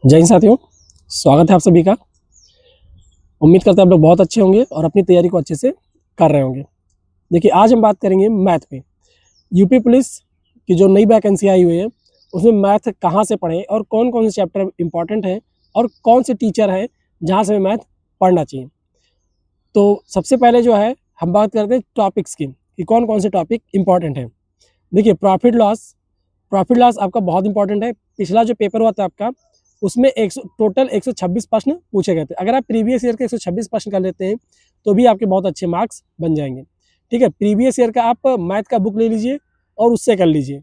जय हिंद साथियों, स्वागत है आप सभी का। उम्मीद करते हैं आप लोग बहुत अच्छे होंगे और अपनी तैयारी को अच्छे से कर रहे होंगे। देखिए, आज हम बात करेंगे मैथ पे। यूपी पुलिस की जो नई वैकेंसी आई हुई है, उसमें मैथ कहाँ से पढ़ें और कौन-कौन से चैप्टर इम्पोर्टेंट हैं और कौन से टीचर हैं जहाँ से हमें मैथ पढ़ना चाहिए। तो सबसे पहले जो है हम बात करते हैं टॉपिक्स की कि कौन-कौन से टॉपिक इम्पोर्टेंट हैं। देखिए, प्रॉफिट लॉस आपका बहुत इंपॉर्टेंट है। पिछला जो पेपर हुआ था आपका, उसमें 100 टोटल 126 प्रश्न पूछे गए थे। अगर आप प्रीवियस ईयर के 126 प्रश्न कर लेते हैं, तो भी आपके बहुत अच्छे मार्क्स बन जाएँगे। ठीक है? प्रीवियस ईयर का आप मैथ का बुक ले लीजिए और उससे कर लीजिए।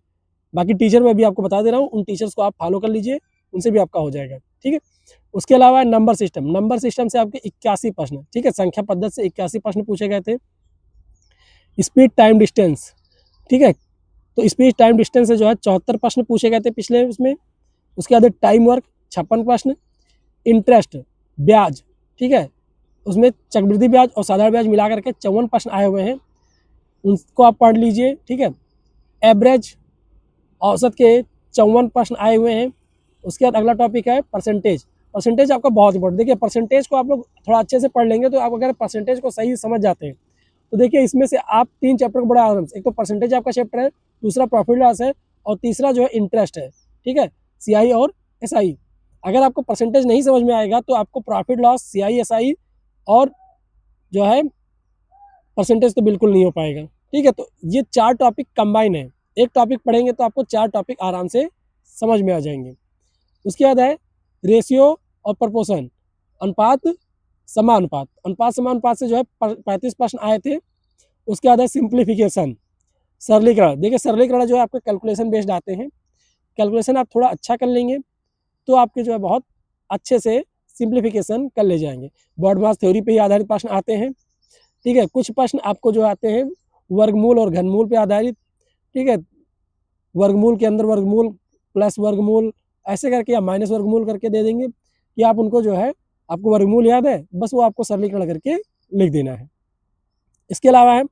बाकी टीचर मैं अभी आपको बता दे रहा हूँ, उन टीचर्स को आप फॉलो कर लीजिए, उनसे भी आपका हो जाएगा। ठीक है? उसके अलावा नंबर सिस्टम से आपके 81 प्रश्न, ठीक है? संख्या पद्धति से 81 प्रश्न पूछे गए थे। स्पीड, टाइम, डिस्टेंस, ठीक है? तो स्पीड, टाइम, डिस्टेंस से जो है 74 प्रश्न पूछे गए थे पिछले उसमें। उसके बाद टाइम वर्क 56 प्रश्न, इंटरेस्ट, ब्याज, ठीक है? उसमें चक्रवृद्धि ब्याज और साधारण ब्याज मिला करके 54 प्रश्न आए हुए हैं, उनको आप पढ़ लीजिए। ठीक है? एवरेज, औसत के 54 प्रश्न आए हुए हैं। उसके बाद अगला टॉपिक है परसेंटेज। परसेंटेज आपका बहुत इंपॉर्टेंट। देखिए, परसेंटेज को आप लोग थोड़ा अच्छे से पढ़ लेंगे, तो आप अगर परसेंटेज को सही समझ जाते हैं, तो देखिए इसमें से आप 3 चैप्टर को बड़ा आराम से, एक तो परसेंटेज आपका चैप्टर है, दूसरा प्रॉफिट लॉस है और तीसरा जो है इंटरेस्ट है। ठीक है? सीआई और एसआई। अगर आपको परसेंटेज नहीं समझ में आएगा, तो आपको प्रॉफिट लॉस, सीआई, एसआई और जो है परसेंटेज तो बिल्कुल नहीं हो पाएगा। ठीक है? तो ये 4 टॉपिक कंबाइन है। एक टॉपिक पढ़ेंगे तो आपको 4 टॉपिक आराम से समझ में आ जाएंगे। उसके बाद है रेशियो और प्रोपोर्शन, अनुपात, समानुपात। अनुपात समानुपात से जो है 35 प्रश्न आए थे। उसके बाद है सिंप्लीफिकेशन, सरलीकरण। देखिए, सरलीकरण जो है आपके कैलकुलेशन बेस्ड आते हैं। कैलकुलेशन आप थोड़ा अच्छा कर लेंगे, तो आपके जो है बहुत अच्छे से सिंप्लीफिकेशन कर ले जाएंगे। वर्ड मास थ्योरी पे ही आधारित प्रश्न आते हैं। ठीक है? कुछ प्रश्न आपको जो आते हैं वर्गमूल और घनमूल पे आधारित। ठीक है? वर्गमूल के अंदर वर्गमूल, प्लस वर्गमूल, ऐसे करके या माइनस वर्गमूल करके दे देंगे कि आप उनको जो है, आपको वर्गमूल याद है, बस वो आपको सरलीकरण करके लिख देना है। इसके अलावा है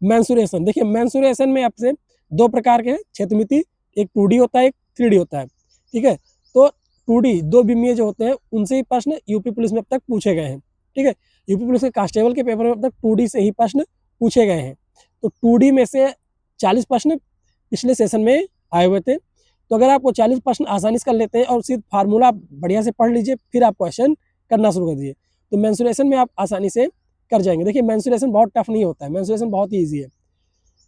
मेंसुरेशन। देखिए, मेंसुरेशन में आपसे 2 प्रकार के हैं क्षेत्रमिति, एक 2D होता है, एक 3D होता है। ठीक है? तो 2D 2 बिंदुए जो होते हैं, उनसे ही प्रश्न यूपी पुलिस में अब तक पूछे गए हैं। ठीक है? यूपी पुलिस के कांस्टेबल के पेपर में अब तक 2D से ही प्रश्न पूछे गए हैं। तो 2D में से 40 प्रश्न पिछले सेशन में आए हुए थे। तो अगर आप वो 40 प्रश्न आसानी से कर लेते हैं और उसी फार्मूला बढ़िया से पढ़ लीजिए, फिर आप क्वेश्चन करना शुरू कर दीजिए, तो मेंसुरेशन में आप आसानी से कर जाएंगे। देखिए, मेंसुरेशन बहुत टफ नहीं होता है, मेंसुरेशन बहुत ही ईजी है।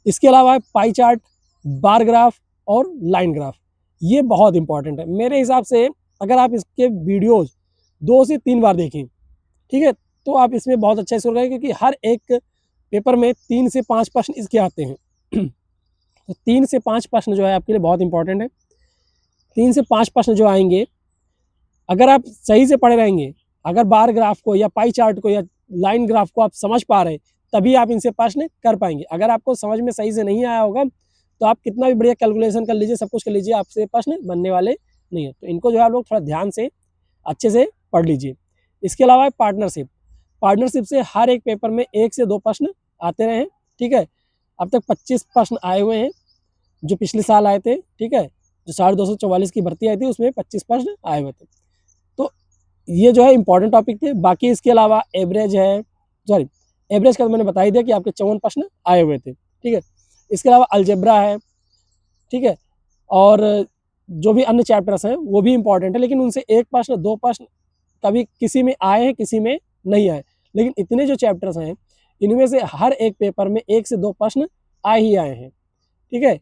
इसके अलावा पाई चार्ट, बार ग्राफ और लाइन ग्राफ, ये बहुत इंपॉर्टेंट है मेरे हिसाब से। अगर आप इसके वीडियोज 2 से 3 बार देखें, ठीक है, तो आप इसमें बहुत अच्छा स्कोर करेंगे, क्योंकि हर एक पेपर में 3 से 5 प्रश्न इसके आते हैं। तो 3 से 5 प्रश्न जो है आपके लिए बहुत इंपॉर्टेंट है। 3 से 5 प्रश्न जो आएंगे, अगर आप सही से पढ़े रहेंगे, अगर बार ग्राफ को या पाई चार्ट को या लाइन ग्राफ को आप समझ पा रहे हैं, तभी आप इनसे प्रश्न कर पाएंगे। अगर आपको समझ में सही से नहीं आया होगा, तो आप कितना भी बढ़िया कैलकुलेशन कर लीजिए, सब कुछ कर लीजिए, आपसे प्रश्न बनने वाले नहीं है। तो इनको जो है आप लोग थोड़ा ध्यान से अच्छे से पढ़ लीजिए। इसके अलावा पार्टनरशिप। पार्टनरशिप से हर एक पेपर में 1 से 2 प्रश्न आते रहे हैं। ठीक है? अब तक 25 प्रश्न आए हुए हैं, जो पिछले साल आए थे। ठीक है? जो 244 की भर्ती आई थी, उसमें 25 प्रश्न आए हुए थे। तो ये जो है इंपॉर्टेंट टॉपिक थे। बाकी इसके अलावा एवरेज है, सॉरी, एवरेज का तो मैंने बता ही दिया कि आपके 54 प्रश्न आए हुए थे। ठीक है? इसके अलावा अलजेब्रा है। ठीक है? और जो भी अन्य चैप्टर्स हैं, वो भी इंपॉर्टेंट है, लेकिन उनसे 1 प्रश्न 2 प्रश्न कभी किसी में आए हैं, किसी में नहीं आए। लेकिन इतने जो चैप्टर्स हैं, इनमें से हर एक पेपर में 1 से 2 प्रश्न आए ही आए हैं। ठीक है?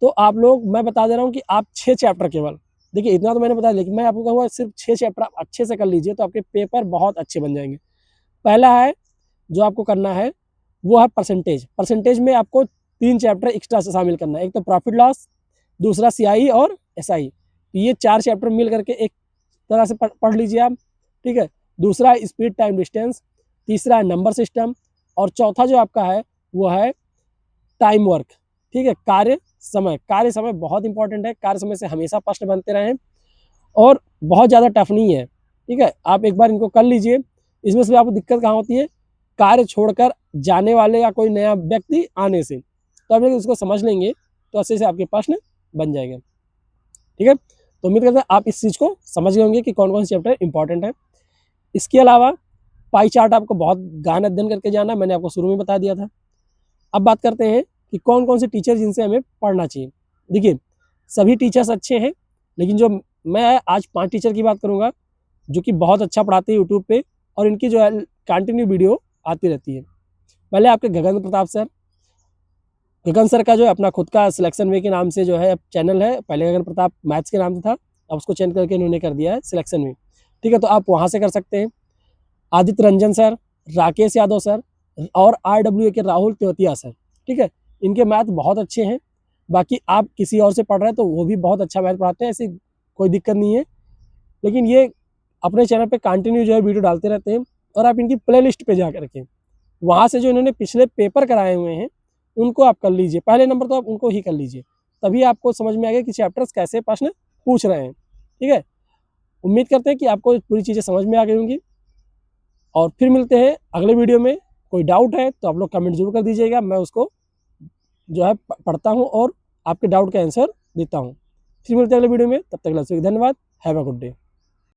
तो आप लोग, मैं बता दे रहा हूँ कि आप 6 चैप्टर केवल, देखिए इतना तो मैंने बताया, लेकिन मैं आपको कहूँगा सिर्फ 6 चैप्टर आप अच्छे से कर लीजिए, तो आपके पेपर बहुत अच्छे बन जाएंगे। पहला है जो आपको करना है, वो है परसेंटेज। परसेंटेज में आपको 3 चैप्टर एक्स्ट्रा से शामिल करना है। एक तो प्रॉफिट लॉस, दूसरा सीआई और एसआई। तो ये 4 चैप्टर मिल करके एक तरह से पढ़ लीजिए आप। ठीक है? दूसरा है स्पीड, टाइम, डिस्टेंस, तीसरा है नंबर सिस्टम, और चौथा जो आपका है, वो है टाइम वर्क। ठीक है? कार्य समय बहुत इंपॉर्टेंट है। कार्य समय से हमेशा प्रश्न बनते रहे हैं और बहुत ज़्यादा टफ नहीं है। ठीक है? आप एक बार इनको कर लीजिए। इसमें से आपको दिक्कत कहाँ होती है? कार्य छोड़कर जाने वाले या कोई नया व्यक्ति आने से। तो आप लोग उसको समझ लेंगे, तो अच्छे से आपके प्रश्न बन जाएंगे। ठीक है? तो उम्मीद करते हैं आप इस चीज़ को समझ गए होंगे कि कौन कौन से चैप्टर इंपॉर्टेंट है। इसके अलावा पाई चार्ट आपको बहुत गहन अध्ययन करके जाना है, मैंने आपको शुरू में बता दिया था। अब बात करते हैं कि कौन कौन से टीचर जिनसे हमें पढ़ना चाहिए। देखिए, सभी टीचर्स अच्छे हैं, लेकिन जो मैं आज 5 टीचर की बात करूँगा जो कि बहुत अच्छा पढ़ाते हैं यूट्यूब पे, और इनकी जो है कंटिन्यू वीडियो आती रहती है। पहले आपके गगन प्रताप सर। गगन सर का जो है अपना खुद का सिलेक्शन वे के नाम से जो है चैनल है। पहले गगन प्रताप मैथ्स के नाम से था, अब उसको चेंज करके इन्होंने कर दिया है सिलेक्शन वे। ठीक है, तो आप वहाँ से कर सकते हैं। आदित्य रंजन सर, राकेश यादव सर और RWA के राहुल तेवतिया सर। ठीक है, इनके मैथ बहुत अच्छे हैं। बाकी आप किसी और से पढ़ रहे हैं तो वो भी बहुत अच्छा मैथ पढ़ाते हैं, ऐसी कोई दिक्कत नहीं है। लेकिन ये अपने चैनल पे कंटिन्यू जो है वीडियो डालते रहते हैं, और आप इनकी प्लेलिस्ट पे जा करके वहाँ से जो इन्होंने पिछले पेपर कराए हुए हैं उनको आप कर लीजिए। पहले नंबर तो आप उनको ही कर लीजिए, तभी आपको समझ में आएगा कि चैप्टर्स कैसे प्रश्न पूछ रहे हैं। ठीक है, उम्मीद करते हैं कि आपको पूरी चीज़ें समझ में आ गई होंगी, और फिर मिलते हैं अगले वीडियो में। कोई डाउट है तो आप लोग कमेंट जरूर कर दीजिएगा, मैं उसको जो है पढ़ता हूँ और आपके डाउट का आंसर देता हूँ। फिर मिलते हैं अगले वीडियो में, तब तक के लिए धन्यवाद। Have a good day.